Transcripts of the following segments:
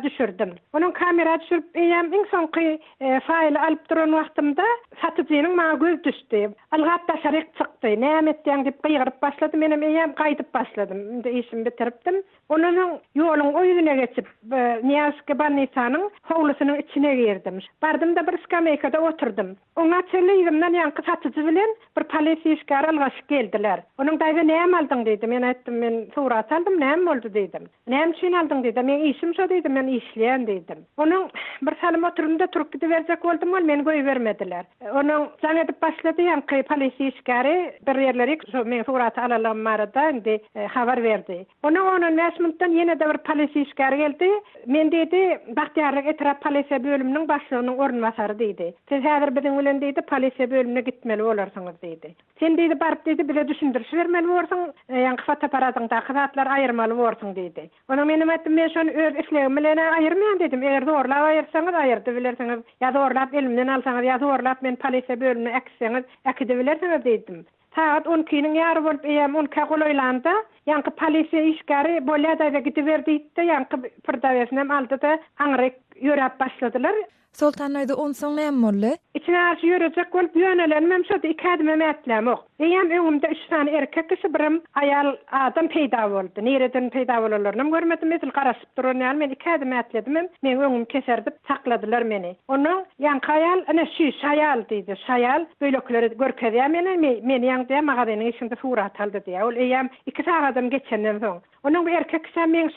düşürdüm. Onun kamera düşürüp eýem iň soňky faýly alyp duran wagtymda satyjynyň maňa göz düşdi. Algat daşaryk çykdy. Näme etdiň diýip gyýryp başlady. Menem eýem gaýdyp başladym. Indi işimi bitiripdim. Onun ýoluň oýuna geçip Niýaşky balnisanyň howlusynyň içine girdim. Bardym da bir skameykada oturdum. Oňa çelýigimden ýanky satyjy bilen bir polisiýa işgary algaş geldiler. Onuň daýga näme aldyň diýdim. Men aýtdym, men surat aldım, näme boldy diýdim. Näme üçin aldyň diýdim. Men işim şo diýdim, men işleýän diýdim. Onuň bir salam oturumda turup gidiberjek boldum, men goý bermediler. Onuň jan edip başlady ýanky polisiýa işgary bir ýerleri şo men surat alalım marada indi habar berdi. Onun Mäsmunddan ýene de bir polisiýa işgary geldi. Men diýdi, Bahtiyarlyk etraf polisiýa bölüminiň başlygynyň ornwasary diýdi. Siz häzir biziň bilen diýdi, polisiýa bölümine gitmeli bolarsyňyz diýdi. Sen diýdi, baryp diýdi, bize düşündürüş bermeli bolsaň, ýa-ni fotoaparatyňda hyzatlar aýyrmaly bolsaň diýdi. Onuň menim aýtdym, men şonu öz işlegim bilen aýyrmaýan diýdim. Eger zorlap aýyrsaňyz aýyrdy bilersiňiz, ýa zorlap elimden alsaňyz, ýa zorlap men polisiýa bölümine äkseňiz, äkidi bilersiňiz diýdim. Saat 12-niň ýary bolup eýem 10 goýlanda ýanky polisiýa işgary bolýada gidiberdi, ýanky pırdawyasynam aldy da aňryk ýörep başladylar. Sultanaýda on soň näme boldy? İçine aşy ýörejek bolup ýönelenmem şo ikadym mätlem ok. Eýem öňümde 3 tane erkek kişi birim aýal adam peýda boldy. Nereden peýda bolarlaryny görmedim, mesel garaşyp duran men ikadym mätledim. Men öňüm keserdip sakladylar meni. Onuň ýanky aýal ana şu şaýal diýdi. Şaýal beýlekleri görkezýär meni ýaňda magazynyň içinde surat aldy diýär. Ol eýem 2 sagatam geçenden soň. Onuň bir erkek kişi men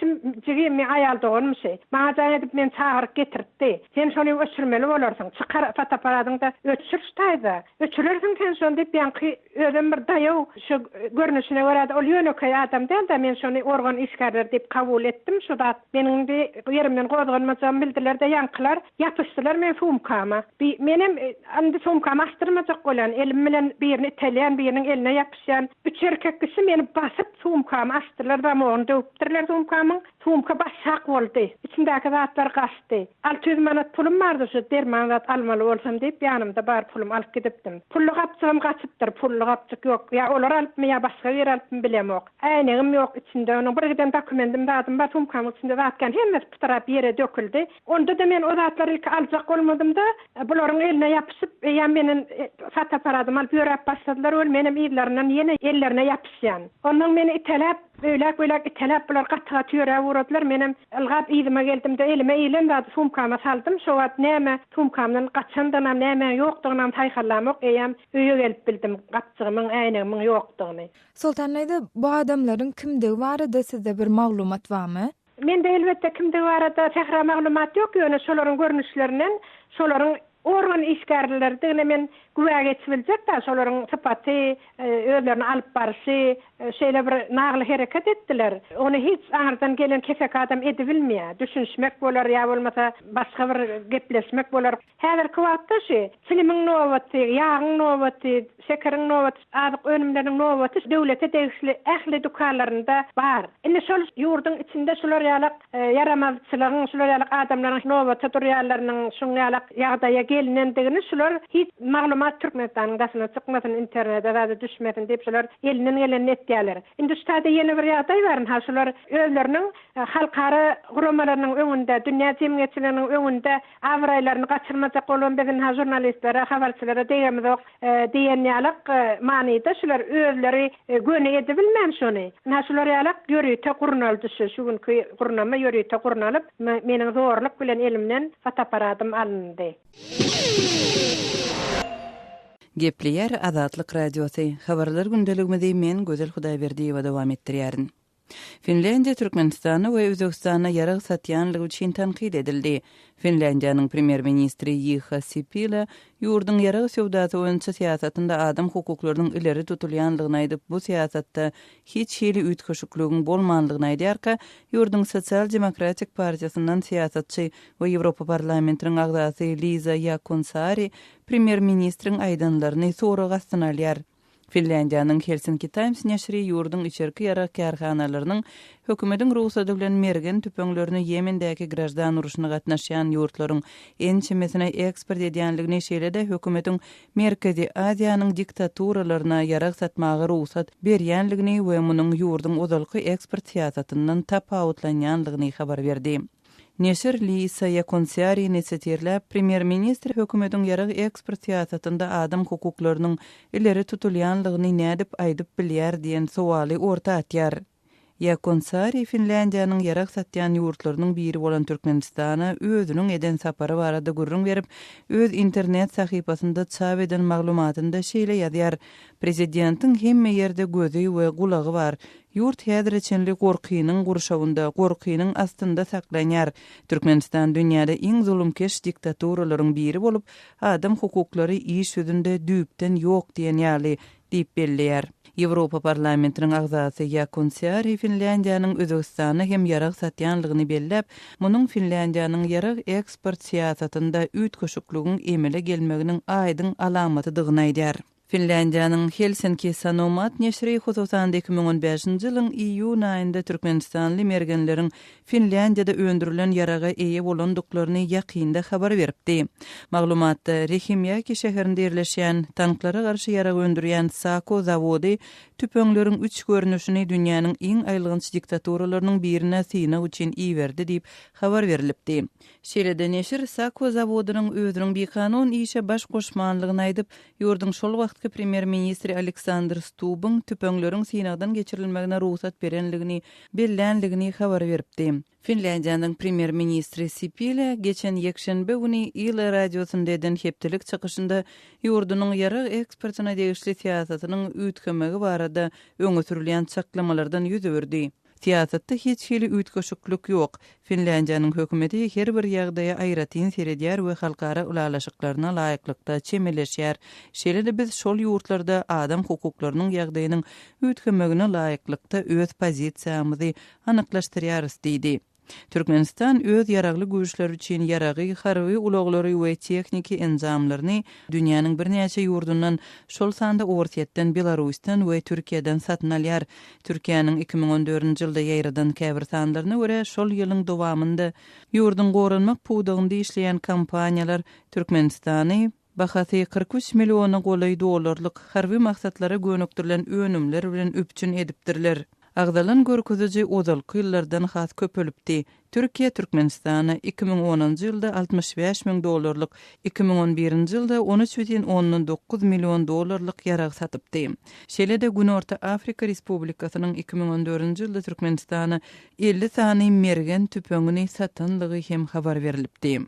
jigi men aýal dogunmuşy. Maňa jaň edip men çağıryp getirdi. Sen şonu öçürmeli bolarsyň. Çykar fotoaparatyňda öçürýärdi. Öçürlersiň sen şonu diýip ýanky özüm bir daýaw şu görnüşine görä ol ýönekay adam däl da men şonu organ işgärler diýip kabul etdim. Şu da meniň de ýerimden gozganmajam bildiler de ýankylar ýapyşdylar men sumkama. Menem andi sumkama astyrmajak bolan elim bilen birini itelýän, biriniň eline ýapyşýan 3 erkek kişi meni basyp sumkama astyrlar da onu döpdirler sumkamyň. Sumka başak boldy. İçindäki zatlar gaçdy. 600 manat pulum bardy şu dermanat almaly bolsam diýip ýanymda bar pulum alyp gidipdim. Pullu gapçygym gaçypdyr, pullu gapçyk ýok. Ýa olar alypmy ýa başga bir alypmy bilemok. Äynigim ýok içinde, onuň birden dokumentim dadım bar sumkamyň içinde zatkan hemmes pıtrap ýere döküldi. Onda da men o zatlary ilki aljak bolmadym da bularyň eline ýapyşyp ýa meniň fotoaparatymy alyp ýörep başladylar. Ol menim ýerlerinden ýene ellerine ýapyşýan. Onuň meni itelep Öylek itelep bular gatyga türe wurdylar. Menem ylgap ýygyma geldim de elime eýlen da sumkama saldım. Şo wagt näme sumkamdan gaçandan näme ýokdugyny taýhalamok eýem öýe gelip bildim gaçygymyň äýnigimiň ýokdugyny. Sultanaýda bu adamlaryň kimdigi barada sizde bir maglumat barmy? Mende elbetde kimdigi barada tähra maglumat ýok. Ýöne şolaryň görnüşlerinden, şolaryň organ işgärlerdigine men güwäg etbiljek da şolaryň sypaty, özlerini alyp barşy, şeýle bir nagly hereket etdiler. Onu hiç aňardan gelen kefek adam edibilmeýär. Düşünmek bolar ýa bolmasa başga bir gepleşmek bolar. Häzirki wagtda şu filmiň nowaty, ýagyň nowaty, şekeriň nowaty, adyk önümleriň nowaty döwlete degişli ähli dukanlarynda bar. Indi şol ýurduň içinde şolar ýalyk yaramazçylygyň, şolar ýalyk adamlaryň nowaty durýarlarynyň şoňalyk ýagdaýa gelinendigini şolar hiç maglumat türkmenistanyň daşyna çykmasyn, internetde da düşmesin diýip şolar elinden geleni etdiler. Indi ştada ýene bir ýagdaý bar. Ha şolar özleriniň halkara guramalarynyň öňünde, dünýä jemgyýetçileriniň öňünde awraýlaryny gaçyrmajak bolan biziň jurnalistlere, habarçylara diýenimiz ok diýen ýalyk manyda şolar özleri göne edibilmän şonu. Ha şolar ýalyk ýörüýte gurnalyp şu günkü gurnama ýörüýte gurnalyp meniň zorluk bilen elimden fotoaparatym alındy. Gepleyer Azatlyk Radiosu. Habarlar gündeligimizde men Gözel Hudaýberdiýewa dowam etdirýärin. Finlandiýa Türkmenistany we Özbegistana ýarag satýanlygy üçin tanqid edildi. Finlandiýanyň premier ministri Ýyha Sipilä ýurduň ýarag sowdasy boýunça siýasatynda adam hukuklarynyň ileri tutulýanlygyny aýdyp, bu siýasatda hiç hili ütkeşikligiň bolmanlygyny aýdýarka, ýurduň Sosial Demokratik Partiýasyndan siýasatçy we Ýewropa parlamentiniň agzasy Liza Ýakonsari premier ministriň aýdanlaryny soraga astynalýar. Finlandiýanyň Helsinki Times näşri ýurduň içerki ýarag karhanalarının hökümetiň ruhsaty bilen mergen tüpeňlerini Ýemendäki grajdan uruşyna gatnaşýan ýurtlaryň ençemesine eksport edýänligini şeýle-de hökümetiň Merkezi Aziýanyň diktaturalarına ýarag satmagy ruhsat berýänligini we munyň ýurduň ozalky eksport siýasatyndan tapawutlanýanlygyny habar berdi. Neşir Lisa Yakonsiari nesetirläp Premier Ministr hökümetiň ýarag eksport siýasatynda adam hukuklarynyň ileri tutulýanlygyny nädip aýdyp bilýär diýen sowaly orta atýar. Yakonsiari Finlandiýanyň ýarag satýan ýurtlarynyň biri bolan Türkmenistana özüniň eden sapary barada gurrun berip, öz internet sahypasynda çap eden maglumatynda şeýle ýazýar: Prezidentiň hemme ýerde gözi we gulagy bar. Yurt häzirçenli gorkynyň gurşawynda, gorkynyň astynda saklanýar. Türkmenistan dünýäde iň zulümkeş diktaturaryň biri bolup, adam hukuklary iş sözünde düýpden ýok diýen ýaly diýip belleýär. Ýewropa parlamentiniň agzasy Yakonsiari Finlandiýanyň Özbegistana hem ýarag satýanlygyny belläp, munyň Finlandiýanyň ýarag eksport siýasatynda ütköşükliginiň emele gelmeginiň aýdyň alamatydygyny aýdýar. Finlandiýanyň Helsinki Sanomat neşri hususanda 2015-nji ýylyň iýun aýynda Türkmenistanly mergenleriň Finlandiýada öndürilen ýaraga eýe bolandyklaryny ýakynda habar beripdi. Maglumatda Rehimyaki şäherinde ýerleşýän tanklara garşy ýarag öndürýän Sako zawody tüpeňleriň 3 görnüşini dünýäniň iň aýlygynç diktaturarynyň birine syna üçin iýerdi diýip habar berilipdi. Şeýle neşir Sako zawodynyň özüniň bekanun işe baş goşmanlygyny aýdyp, ýurdun şol wagtky Premier Ministri Aleksandr Stubbing tüpeňleriň synagdan geçirilmegine ruhsat berenligini bellenligini habar beripdi. Finlandiýanyň Premier Ministri Sipilä geçen ýekşenbe güni Yle radiosunda eden hepdelik çykyşynda ýurdunyň ýarag eksportyna degişli siýasatynyň ütgemegi barada öňe sürilýän çaklamalardan ýüz berdi. Siýasatda hiç hili ütköşüklik ýok. Finlandiýanyň hökümeti her bir ýagdaýa aýratyn seredýär we halkara ulalaşyklaryna laýyklykda çemeleşýär. Şeýle biz şol ýurtlarda adam hukuklarynyň ýagdaýynyň ütgemegine laýyklykda öz pozisiýamyzy anyklaşdyrýarys diýdi. Türkmenistan öz ýaragly güýçleri üçin ýaragy, harby ulaglary we tekniki enzamlaryny dünýäniň birnäçe ýurdundan şol sanda ortatdan Belarusdan we Türkiýeden satyn alýar. Türkiýanyň 2014-nji ýylda ýaýradan käbir sanlaryna görä şol ýylyň dowamında ýurdun gorunmak puwdygynda işleýän kompaniýalar Türkmenistany bahasy 43 million $, harby maksatlara gönüktirilen önümler bilen üpçün edipdirler. Agdalan görkeziji ozalky ýyllardan has köpelipdi. Türkiýe Türkmenistana 2010-njy ýylda $65,000, 2011-nji ýylda $13,9 million ýarag satypdy. Şeýle-de Günorta Afrika Respublikasynyň 2014-nji ýylda Türkmenistana 50 sany mergen tüpeňini satynlygy hem habar berilipdi.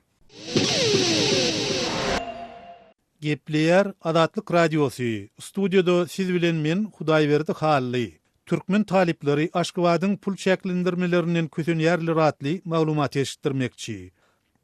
Gepleýär Adatlyk Radiosu. Studioda siz bilen men Hudaýberdi Hally. Türkmen talipleri Aşgabatyň pul çäklendirmelerinden kösenýärli ratly maglumat eşitdirmekçi.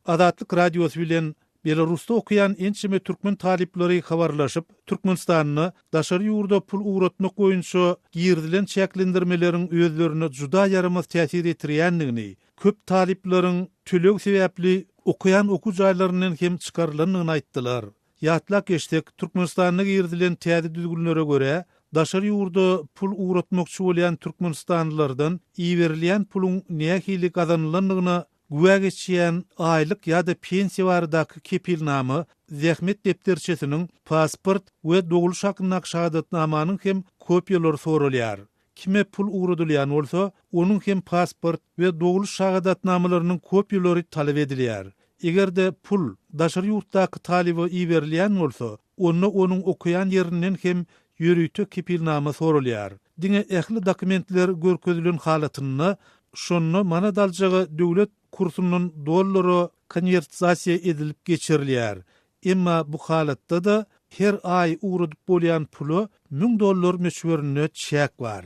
Adatlyk Radiosu bilen Belarusda okuyan ençime Türkmen talipleri habarlaşyp, Türkmenistanyny daşary ýurda pul uğratmak boýunça girdilen çäklendirmelerin özlerine juda ýaramaz täsir etdirýändigini, köp talipleriň tölek sebäpli okuyan okujaýlarynyň hem çykarylanyny aýtdylar. Ýatlak geçdik, Türkmenistanyna girdilen täze düzgünlere göre, daşary ýurda pul uğratmakçy bolýan Türkmenistanlylardan iýerilýän puluň nähili gazanylanlygyna güwä geçýän aýlyk ýa-da pensiýa baradaky kepilnamy, zähmet depderçesiniň, pasport we doguluş hakyna şahadatnamanyň hem kopýalary sorulýar. Kime pul uğradylýan bolsa, onuň hem pasport we doguluş şahadatnamalarynyň kopýalary talap edilýär. Egerde pul daşary ýurtdaky taliba iýerilýän bolsa, onuň okuyan ýerinden hem ýürüýte kepilnama sorulýar. Diňe ähli dokumentler görkezülen halatyny şonu mana daljagy döwlet kursundan dollary konvertasiýa edilip geçirilýär. Emma bu halatda da her aý uğradyp bolýan pulu $1000 meşwerine çäk bar.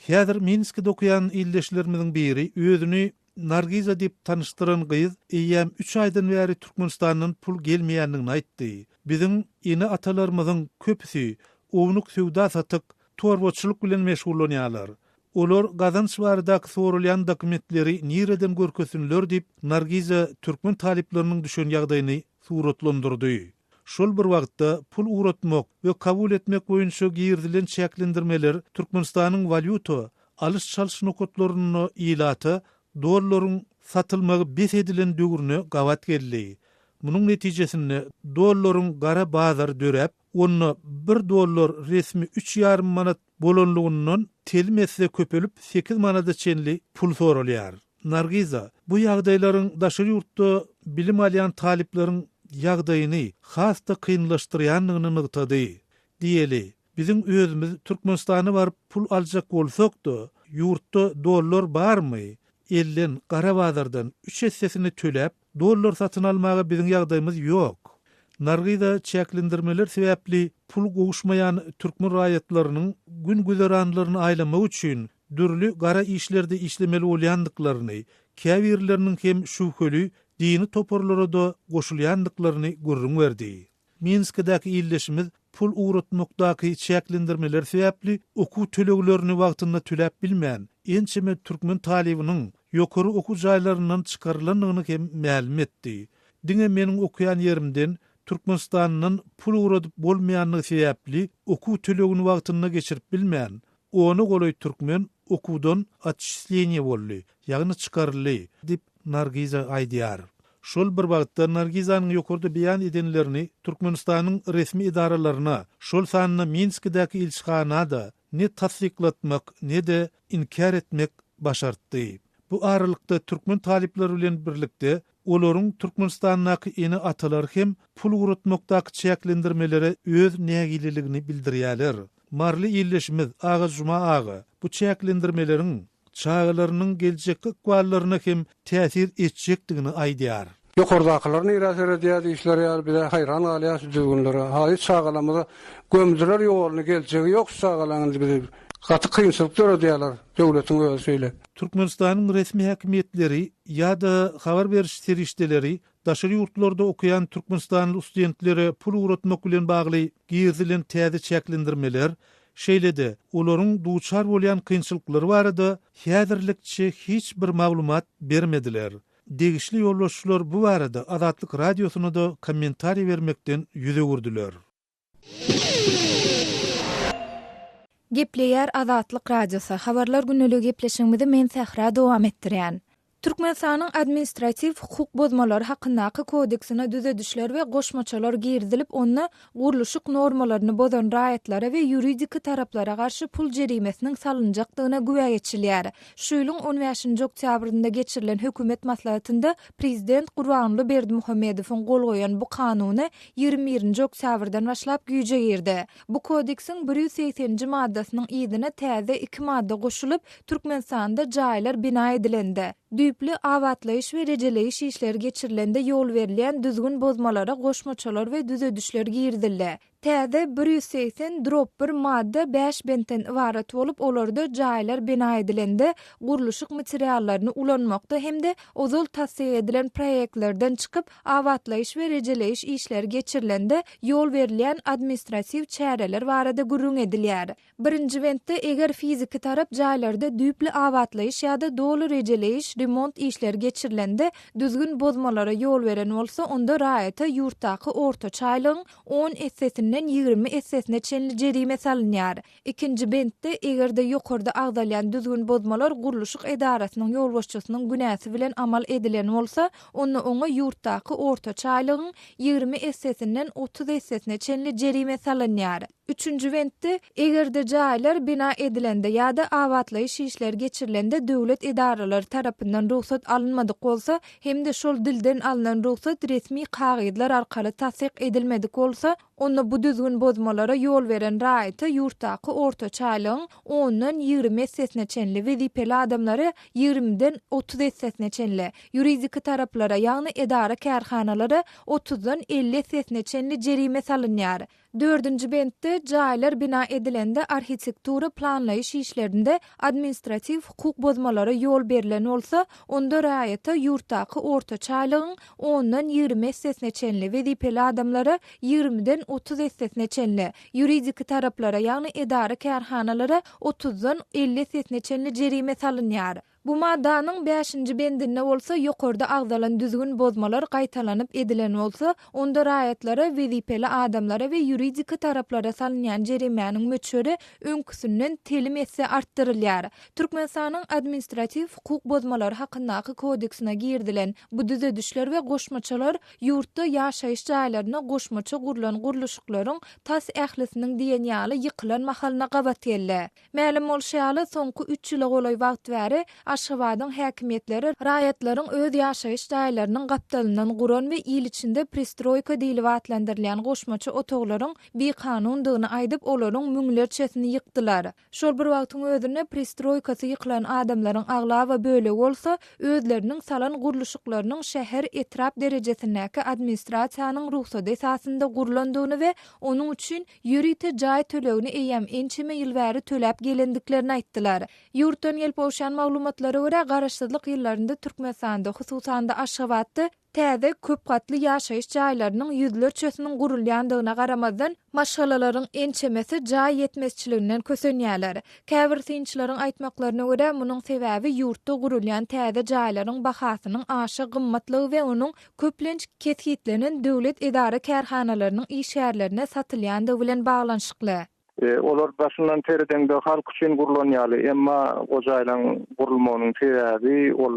Häzir Minskde okuyan ildeşlerimiziň biri özüni Nargiza diýip tanıştyran gyz eýem 3 aýdan bäri Türkmenistanyň pul gelmeýändigini aýtdy. Biziň ine atalarymyzyň köpüsi ownuk sewda satyk, torbaçylyk bilen meşgullanýarlar. Olar gazanç baradaky sorulýan dokumentleri nireden görkesinler diýip Nargiza türkmen talipleriniň düşen ýagdaýyny suratlandyrdy. Şol bir wagtda pul uğratmak we kabul etmek boýunça girdilen çäklendirmeler Türkmenistanyň valyuta alış çalış nokotlaryny ilaty dollaryň satylmagy bes edilen döwrüne gawat geldi. Munyň netijesinde dollaryň gara bazar dörep, onu $1 resmi 3,5 manat bolanlygyndan telmese köpelip 8 manada çenli pul sorulýar. Nargiza, bu ýagdaýlaryň daşary ýurtda bilim alýan talipleriň ýagdaýyny hasda kynlaşdyrýanlygyny nykdy. Diýeli, bizim özümiz Türkmenistana barıp pul aljak bolsak-da, ýurtda dollar barmy? Ellen gara bazardan 3 hissesini töläp, dollar satyn almaga bizim ýagdaýymyz ýok. Nargiza çäklendirmeler sebäpli pul gowuşmaýan türkmen raýatlarynyň gün güzeranlaryny aýlamak üçin dürli gara işlerde işlemeli bolýandyklaryny, käbirleriniň hem şüpheli dini toporlara da goşulýandyklaryny görüň berdi. Minskdäki illeşimiz pul uğratmakdaky çäklendirmeler sebäpli okuw töleglerini wagtynda töläp bilmän ençeme türkmen talibiniň ýokary okuw jaýlaryndan çykarylandygyny hem ma'lum etdi. Diňe meniň okuyan yerimden Türkmenistanyň pul uğratyp bolmaýanlygy sebäpli okuw tölegini wagtynda geçirip bilmän, onu goly türkmen okuwdan atşyslenie boldy, ýagny çykarly dip Nargiza aýdýar. Şol bir wagtda Nargizanyň ýokurda beýan edenlerini Türkmenistanyň resmi idaralaryna, şol sanyny Minskdäki ilçihanada ne tasdiklatmak ne de inkar etmek başartdy. Bu aralykda türkmen talipleri bilen birlikde olaryň Türkmenistanyň eni atalar hem pul uğratmakdaky çäklendirmelere öz nägililigini bildirýärler. Marly illeşimiz Ağa Juma ağa bu çäklendirmeleriň çağlarynyň geljekki gwalaryna hem täsir etjekdigini aýdýar. Ýokardakylaryny ýa-da diýär işler ýa bir hayran galýas düzgünlere. Haýy çağlamyda gömdüler ýoluny geljegi ýok çağlaryny bir gaty kynçylyklar diýerler döwletiň özüyle. Türkmenistanyň resmi häkimetleri ýa-da habar beriş serişdeleri daşary ýurtlarda okuyan Türkmenistanly studentleri pul uğratmak bilen bagly gizilen täze çäklendirmeler şeýlede olaryň duçar bolýan kynçylyklary barada häzirlikçe hiç bir maglumat bermediler. Degişli ýollaşçylar bu barada Azatlyk radiosyna da kommentari bermekden ýüze gurdular. Gepleýär Azatlyk radiosy. Habarlar günlügi gepleşigimizi men Sähra dowam etdirýän. Türkmenistanyň administrativ hukuk bozmalary hakyndaky kodeksine düzedişler we goşmaçalar girdilip ony guruluşyk normalaryny bozan raýatlary we ýuridik taraplara garşy pul jerimesiniň salynjakdygyna güwä geçilýär. Şu ýylyň 15-nji oktýabrynda geçirilen hökümet maslahatynda prezident Gurbanly Berdimuhammedowyň gol goýan bu kanuny 21-nji oktýabrdan başlap güýje girdi. Bu kodeksiň 180-nji maddasynyň ýerine täze 2 madda goşulyp Türkmenistanda jaýlar bina edilendi. Düýpli awatlaýyş we rejeleýiş işleri geçirilende ýol berilýän düzgün bozmalara goşmaçalar we düzedişler girdildi. Täze 180-1 madda 5 benden ibarat bolup olarda jaýlar bina edilende guruluşyk materiallaryny ulanmakda hemde ozal tasdiq edilen proyektlerden çykyp awatlaýyş we rejeleýiş işleri geçirilende ýol berilýän administrativ çäreler barada gurrun edilýär. Birinji bentde eger fiziki tarap jaýlarda düýpli awatlaýyş ýa-da dolu rejeleýiş remont işleri geçirilende düzgün bozmalara ýol beren bolsa onda raýata ýurtdaky orta çaýlygyň 10 essesinden 20 essesine çenli jerime salynýar. Ikinji bentde egerde ýokarda agdalýan düzgün bozmalar guruluşyk edarasynyň ýolbaşçysynyň günäsi bilen amal edilen bolsa onu oňa ýurtdaky orta çaýlygyň 20 essesinden 30 essesine çenli jerime salynýar. Üçüncü bentde egerde jaýlar bina edilende ýa-da awatlaýyş işleri geçirilende döwlet edaralary tarapyndan ruhsat alınmadyk bolsa hemde şol dilden alınan ruhsat resmi kagydylar arkaly tasdiq edilmedik bolsa onda bu düzgün bozmalara ýol beren raýata ýurtdaky orta çaýlygyň 10-dan 20 essesine çenli wezipeli adamlary 20-den 30 essesine çenli ýuridik taraplara ýagny edara kärhanalary 30-dan 50 essesine çenli jerime salynýar. 4-nji bentde jaýlar bina edilende arhitektura planlaýyş işlerinde administrativ hukuk bozmalara ýol berilen bolsa onda raýata ýurtdaky orta çaýlygyň 10-dan 20 essesine çenli wezipeli adamlary 20-den 30 essesine çenli ýuridik taraplara ýagny edara kärhanalary 30-dan 50 essesine çenli jerime salynýar. Bu maddanyň 5-nji bendinde bolsa ýokarda agdalan düzgün bozmalar gaýtalanyp edilen bolsa onda raýatlara wezipeli adamlara we ýuridik taraplara salynýan jerimeniň möçleri öňküsünden telim etse artdyrylýar. Türkmenistanyň administrativ hukuk bozmalary hakyndaky kodeksine girdilen bu düzedişler we goşmaçalar ýurtda ýaşaýyş jaýlaryna goşmaça gurulan guruluşyklaryň tas ählisiniň diýen ýaly ýykylan mahalyna gabat geldi. Ma'lum bolşaly soňky 3 ýyla golay wagt bäri Aşgabatyň häkimetleri raýatlaryň öz ýaşaýyş daýlarynyň gapdalynyň guran we il içinde pristroyka diýilip atlandyrylan goşmaçy otoglaryň bekanundygyny aýdyp olaryň müňlerçesini ýykdylar. Şol bir wagtyň özüne pristroykasy ýyklan adamlaryň agla we böle bolsa özleriniň salan guruluşyklarynyň şäher etrap derejesindäki administrasiýanyň ruhsady esasynda gurulandygyny we onuň üçin ýürite jaý tölegini eýem ençeme ýyl bäri töläp gelendiklerini aýtdylar. Ýurtdan gelip owşan maglumatlara görä garaşsyzlyk ýyllarynda Türkmenistanda hususan da Aşgabatda täze köp gatly ýaşaýyş jaýlarynyň ýüzlerçesiniň gurulýandygyna garamazdan maşgalalaryň ençemesi jaý ýetmezçiliginden kösenýärler. Käbir synçylaryň aýtmaklaryna görä munyň sebäbi ýurtda gurulýan täze jaýlaryň bahasynyň aşy gymmatlygy we onuň köplenç kethitlenen döwlet edara kärhanalarynyň işgärlerine satylýandygy bilen baglanşykly. Olar başyndan terden de halk üçin gurulanýaly, emma o jaýlaryň gurulmagynyň sebäbi ol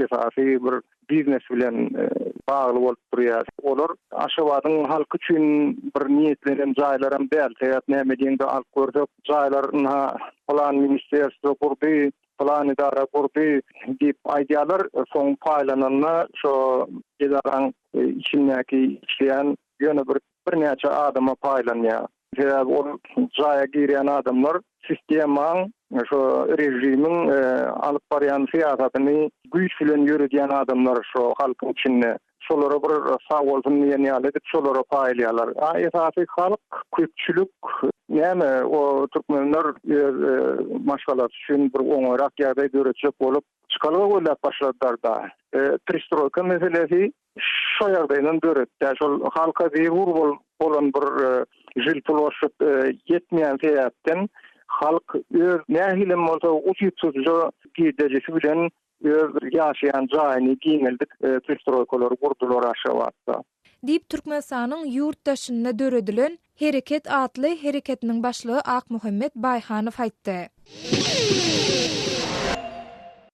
esasy bir biznes bilen bagly bolup durýar. Olar Aşgabatyň halk üçin bir niýetlenen jaýlarym däl, täýät näme diýende alyp gördük. Jaýlaryna plan ministersiýa kurdy, plan edara kurdy diýip aýdýarlar. Soň paýlananyna şo edaraň içindäki işleýän ýöne bir näçe adama paýlanýar. Ol jaýa girýän adamlar sistemaň şo rejimiň alyp barýan syýasatyny güýç bilen ýürüdýän adamlar şo halkyň içinde şolara bir sagolsun ýene edip şolara paýlaýarlar. Esasy halk köpçülük näme o türkmenler maşgalat üçin bir oňarak ýagdaý döretjek bolup çykalyp bolap başladylar da. Pristroyka meselesi şo ýagdaýdan döretdi. Şol halka zebur bolan bir jil pullaşyp yetmeýän sebäpden halk öz nähilim bolsa uçypsuzca gidejesi bilen öz ýaşaýan jaýyny giňeldik pristroykalar gurdular Aşgabatda. Diýip Türkmenistanyň ýurtdaşyna döredilen Hereket adly hereketiniň başlygy Ak Muhammed Baýhanow aýtdy.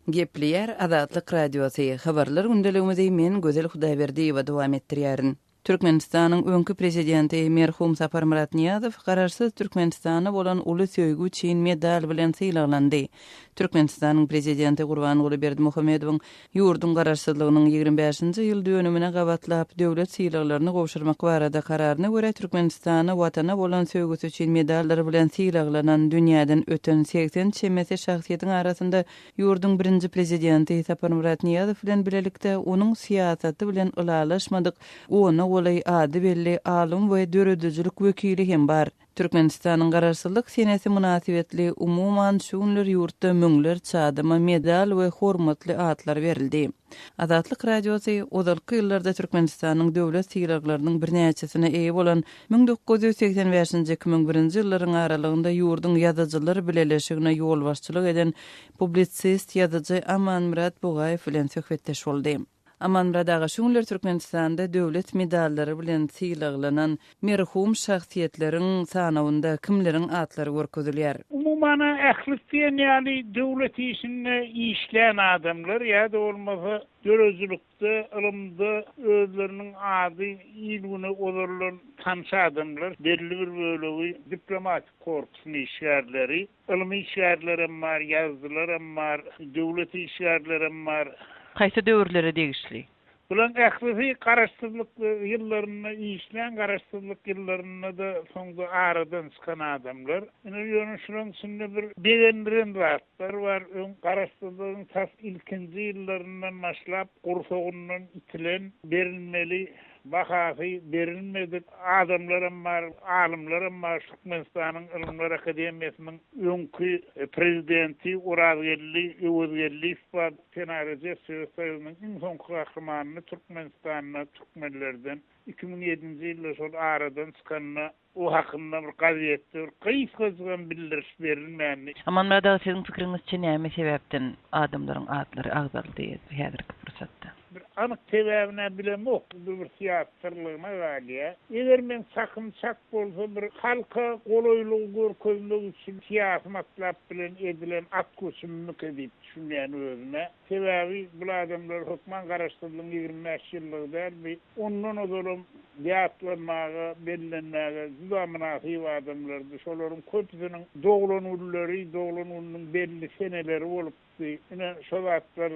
Gepleýär Azatlyk radiosy habarlar gündeligimizi men Gözel Hudaýberdiýewa dowam etdirýärin. Türkmenistanyň öňkü prezidenti merhum Sapar Murat Niýazow garaşsyz Türkmenistana bolan uly söýgü üçin medal bilen syýlandy. Türkmenistanyň prezidenti Gurbanuly Berdimuhammedowyň ýurdun garaşsyzlygynyň 25-nji ýyl dönümine gabatlap döwlet syýlaklaryny gowşurmak barada kararyna görä Türkmenistana watana bolan söýgüsü üçin medallar bilen syýlaklanan dünýäden öten 80 çemesi şahsiýetiň arasynda ýurdun birinji prezidenti Sapar Murat Niýazow bilen bilelikde onuň syýasaty bilen ylalaşmadyk. Ona olay ady belli alym we döredüjilik wekili hem bar. Türkmenistanyň garaşsyzlyk senesi münasibetli umuman şunlar ýurtda müňler çadyma medal we hormatly atlar berildi. Azatlyk radiosy ozalky ýyllarda Türkmenistanyň döwlet syýlaklarynyň birnäçesine eýe bolan 1985-2001-nji ýyllaryň aralygynda ýurdun ýazyjylar bileleşigine ýol başçylyk eden publisist ýazyjy Aman Murat Bugaýew bilen söhbetdeş boldy. Aman Murat aga şunlar Türkmenistanda döwlet medallary bilen syýlaklanan merhum şahsiýetleriň sanawynda kimleriň atlary görkezilýär? Umuman ählik ýani döwlet işinde işleýän adamlar ýa-da bolmasa dörözlükde, ilmde özleriniň ady, ýylyny olarlar tanşy adamlar, belli bir bölegi diplomatik korpusyň işgärleri, ilmi işgärleri bar, ýazdylar bar, döwlet işgärleri bar. Kaýsa döwürlere degişli? Bulan ähli garaşsyzlyk ýyllaryna işleýän garaşsyzlyk ýyllaryna da soňda aradan çykan adamlar. Ýöne şuň içinde bir begendiren zatlar bar. Garaşsyzlygyň tas ilkinji ýyllaryndan başlap gursogundan itilen berilmeli bahasy berilmedik adamlarym bar, alimlerim bar. Türkmenistanyň Ilimler Akademiýasynyň öňkü prezidenti Urazgelli, Öwürgelli ispat senarýy söýüniň iň soňky gahrmanyny Türkmenistanyň türkmenlerden 2007-nji ýylda şol aradan çykanyna o hakynda bir gazetde gysgaçgan bildiriş berilmänli. Aman Murat, siziň pikiriňizçe näme sebäpden adamlaryň adlary agdaldy häzirki fursatda? Bir anyk sebäbine bilemok, bir syýasatçylygyna gäliýär. Eger men sakynçak bolsa bir halka golaýlyk görkezmek üçin syýasy matlap bilen edilen atkoşumlyk edip düşünýän özüne. Sebäbi bu adamlar hukman garaşsyzlygyň 25 ýyllygda bir ondan ozorum ýatlanmagy, bellenmäge juda münasib adamlardy. Şolaryň köpüsiniň doglanulary, doglanulanyň belli seneleri bolup etdi. Ine şolatlar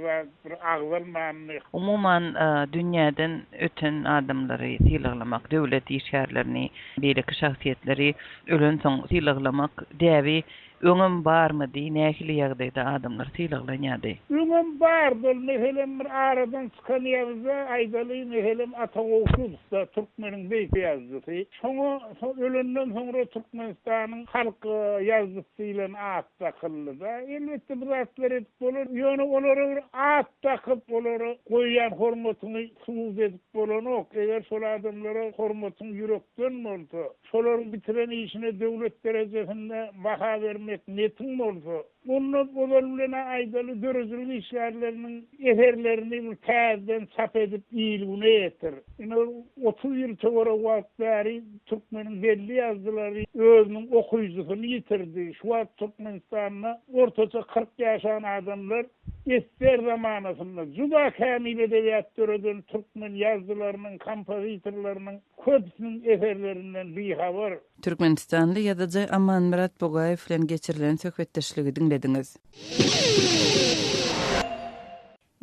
bir agzalmanlyk. Umuman dünýäden öten adamlary silaglamak, döwlet işgärlerini, beýleki şahsiýetleri ölen soň silaglamak däbi öňüm barmy diýip nähili ýagdaýda adamlar silaglanýardy. Öňüm bar bol meselem bir aradan çykan ýazda aýdaly meselem Atagowsuzda Türkmeniň beýti ýazgysy. Şoňa ölenden soňra Türkmenistanyň halky ýazgysy bilen at takyldy. Elbetde bir atlar etip bolar. Ýöne olary at takyp olary goýýan hormatyny suwuz edip bolanok. Eger şol adamlara hormatyň ýürekden bolsa, şolaryň bitiren işine döwlet derejesinde baha vermek netin bolsa, onu bolan aýdaly dörüzlük işgärleriniň eferlerini bir täzeden çap edip ýylgyny etir. Ine 30 ýyl töwere wagt bäri Türkmeniň belli ýazgylary özüniň okuyucusyny ýitirdi. Şu wagt Türkmenistanyna ortaça 40 ýaşan adamlar Ester zamanasında juda kämil edebiyat türüden Türkmen ýazgylarynyň, kompozitorlarynyň köpsiniň eferlerinden bihabar. Türkmenistanly ýazyjy Aman Murat Bogaýew bilen geçirilen söhbetdeşligi dinlediňiz.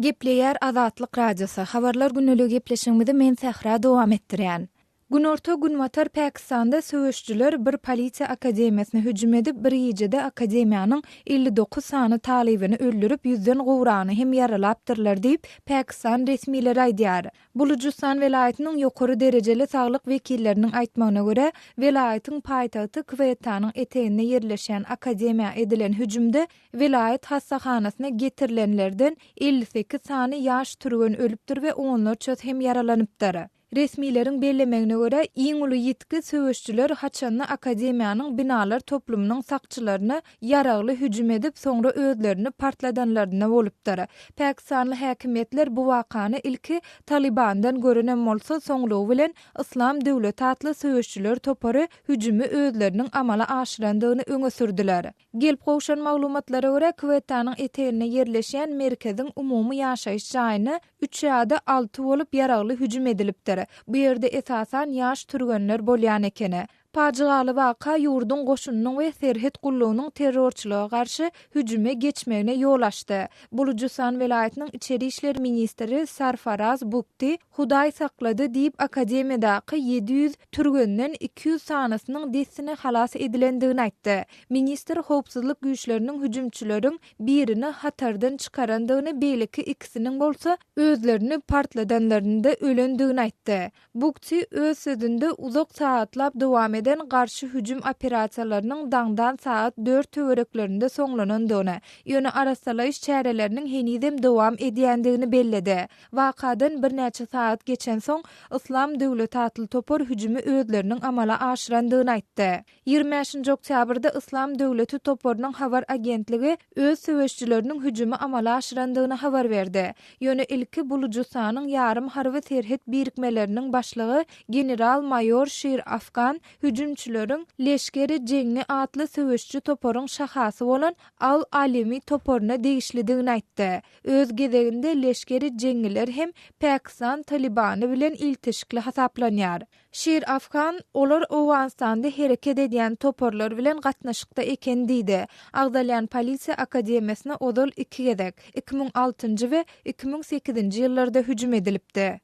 Gepleýär Azatlyk radiosu. Habarlar günnälik gepleşigimizde men Sähra dowam etdirýän. Günorta Günmatar Pakistanda söwüşçüler bir polisiýa akademiýasyna hüjüm edip bir ýejede akademiýanyň 59 sany talibini öldürüp 100den gowrany hem ýaralapdyrlar diýip Pakistan resmiýetleri aýdýar. Buluchistan welaýatynyň ýokary derejeli saglyk wekilleriniň aýtmagyna görä, welaýatyň paýtagty Quetta-nyň eteğinde ýerleşen akademiýa edilen hüjümde welaýat hastahanasyna getirilenlerden 58 sany ýaş türgen ölüpdir we onlar çöz hem ýaralanypdyr. Resmiýetiň bellemegine görä, iň uly ýetki söwüşçüler haçanna akademiýanyň binalar toplumynyň sakçylaryna ýaragly hüjüm edip soňra özlerini partladanlaryna bolupdyr. Pakistanly häkimetler bu wakany ilki Talibandan görenen bolsa soňlugy bilen Islam döwleti atly söwüşçüler topary hüjümi özleriniň amala aşyrandygyny öňe sürdiler. Gelip gowşan maglumatlara görä, Quetta-nyň eteğinde ýerleşen merkeziň umumy ýaşaýyş jaýyna 3 ýa-da 6 bolup ýaragly hüjüm edilipdir. Bu ýerde esasan ýaş türgenler bolýan ekeni. Pajigaly waka ýurdun goşunynyň we serhet gullugynyň terrorçylyga garşy hüjüme geçmegine ýol açdy. Buluchistan welaýatynyň içeri işler ministri Sarfaraz Bukti Hudaý saklady diýip akademiýadaky 700 türgenden 200 sanasynyň desini halas edilendigini aýtdy. Ministr howpsuzlyk güýçleriniň hüjümçüleriň birini hatardan çykarandygyny, beýleki ikisiniň bolsa özlerini partladanlaryny da ölendigini aýtdy. Bukti öz sözünde uzak saatlap dowam eden garşy hüjüm operasiýalarynyň daňdan saat 4 töwereklerinde soňlanandygyny, ýöne arasalaýyş çäreleriniň henizem dowam edýändigini belledi. Wakadan bir näçe saat geçen soň Islam döwleti atly topar hüjümi özleriniň amala aşyrandygyny aýtdy. 25 oktýabrda Islam döwleti toparynyň habar agentligi öz söwüşçüleriniň hüjümi amala aşyrandygyny habar berdi. Ýöne ilki Buluchisanyň ýarym harby serhet birikmeleriniň başlygy general mayor Şir Afgan hüjümçüleriň leşkeri jeňni atly söwüşçü toparyň şahasy bolan Al-Alimi toparyna degişlidigini aýtdy. Öz gezeginde leşkeri jeňliler hem Pakistan Talibany bilen iltişikli hasaplanýar. Şir Afgan olar Owganistanda hereket edýän toparlar bilen gatnaşykda eken diýdi. Agdalyan polisiýa akademiýasyna odol 2 gezek 2006 we 2008 ýyllarda hüjüm edilipdi.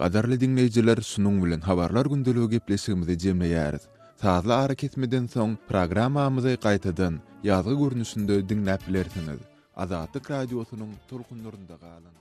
Gadarly dinleýijiler, şunuň bilen habarlar gündeligi gepleşigimizi jemleýäris. Sazly ara kesmeden soň programmamyzy gaýtadan ýazgy görnüşinde dinläp bilersiňiz. Azatlyk radiosynyň tolkunlarynda galan.